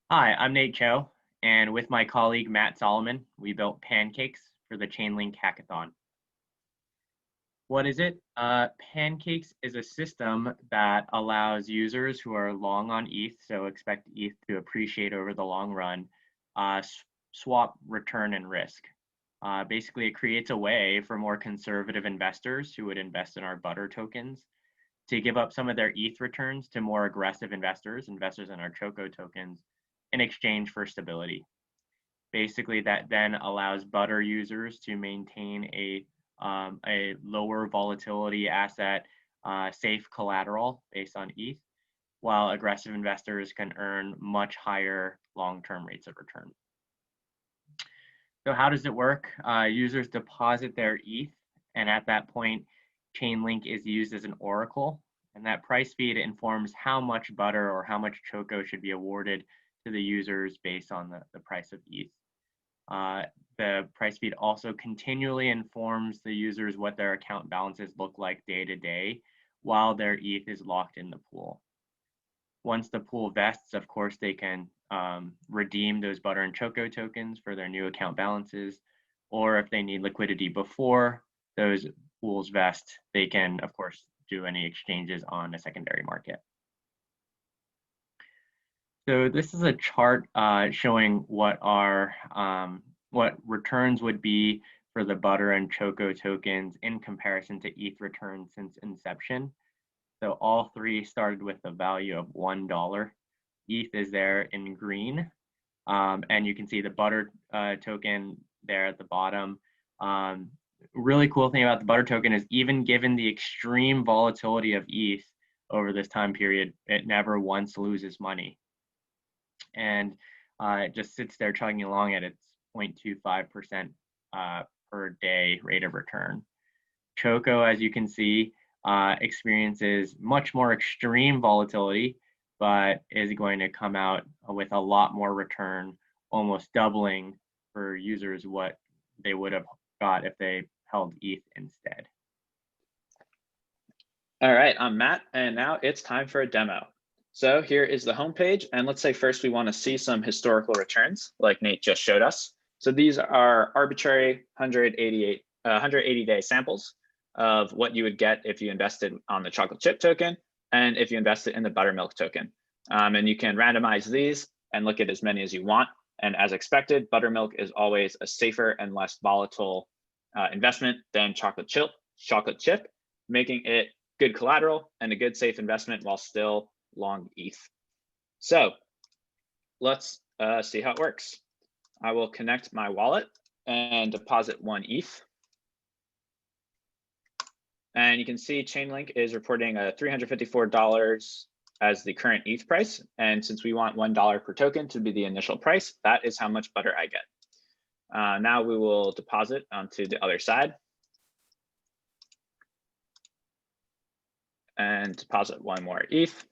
Hi, I'm Nate Cho, and with my colleague Matt Solomon, we built Pancakes for the Chainlink Hackathon. What is it? Pancakes is a system that allows users who are long on ETH, so expect ETH to appreciate over the long run, swap return and risk. Basically, it creates a way for more conservative investors who would invest in our Butter tokens to give up some of their ETH returns to more aggressive investors in our Choco tokens, in exchange for stability. Basically, that then allows Butter users to maintain a lower volatility asset, safe collateral based on ETH, while aggressive investors can earn much higher long-term rates of return. So how does it work? Users deposit their ETH, and at that point, Chainlink is used as an oracle, and that price feed informs how much Butter or how much Choco should be awarded to the users based on the price of ETH. The price feed also continually informs the users what their account balances look like day to day while their ETH is locked in the pool. Once the pool vests, of course, they can redeem those Butter and Choco tokens for their new account balances, or if they need liquidity before those pools vest, they can, of course, do any exchanges on a secondary market. So this is a chart showing what returns would be for the Butter and Choco tokens in comparison to ETH returns since inception. So all three started with a value of $1. ETH is there in green, and you can see the Butter token there at the bottom. Really cool thing about the Butter token is even given the extreme volatility of ETH over this time period, it never once loses money. And it just sits there chugging along at its 0.25% per day rate of return. Choco, as you can see, experiences much more extreme volatility, but is going to come out with a lot more return, almost doubling for users what they would have got if they held ETH instead. All right, I'm Matt, and now it's time for a demo. So here is the homepage, and let's say first we want to see some historical returns like Nate just showed us. So these are arbitrary 180-day samples of what you would get if you invested on the chocolate chip token and if you invested in the buttermilk token. And you can randomize these and look at as many as you want. And as expected, buttermilk is always a safer and less volatile investment than chocolate chip, making it good collateral and a good safe investment while still long ETH. So let's see how it works. I will connect my wallet and deposit 1 ETH. And you can see Chainlink is reporting $354 as the current ETH price. And since we want $1 per token to be the initial price, that is how much Butter I get. Now we will deposit onto the other side and deposit 1 more ETH.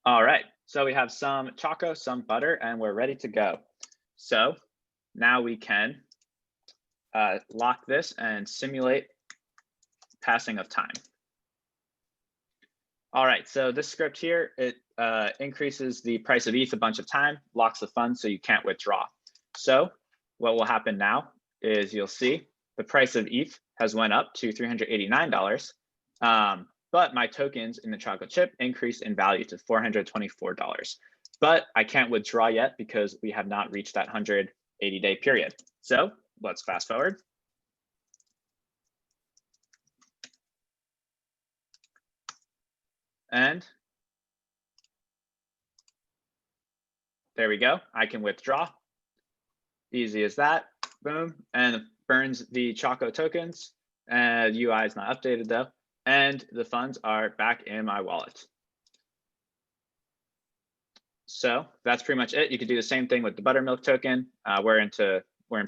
All right, so we have some Choco, some Butter, and we're ready to go. So now we can lock this and simulate passing of time. All right, so this script here, it increases the price of ETH a bunch of time, locks the fund so you can't withdraw. So what will happen now is you'll see the price of ETH has went up to $389, but my tokens in the chocolate chip increased in value to $424. But I can't withdraw yet because we have not reached that 180-day period. So let's fast forward. And there we go. I can withdraw. Easy as that. Boom. And it burns the Choco tokens. UI is not updated though. And the funds are back in my wallet. So that's pretty much it. You could do the same thing with the buttermilk token. We're in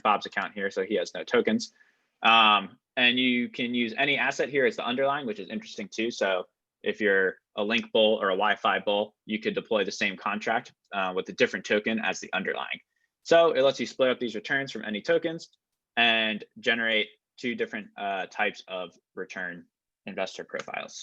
Bob's account here, so he has no tokens. And you can use any asset here as the underlying, which is interesting too. So if you're a link bull or a Wi-Fi bull, you could deploy the same contract with a different token as the underlying. So it lets you split up these returns from any tokens and generate 2 different types of return investor profiles.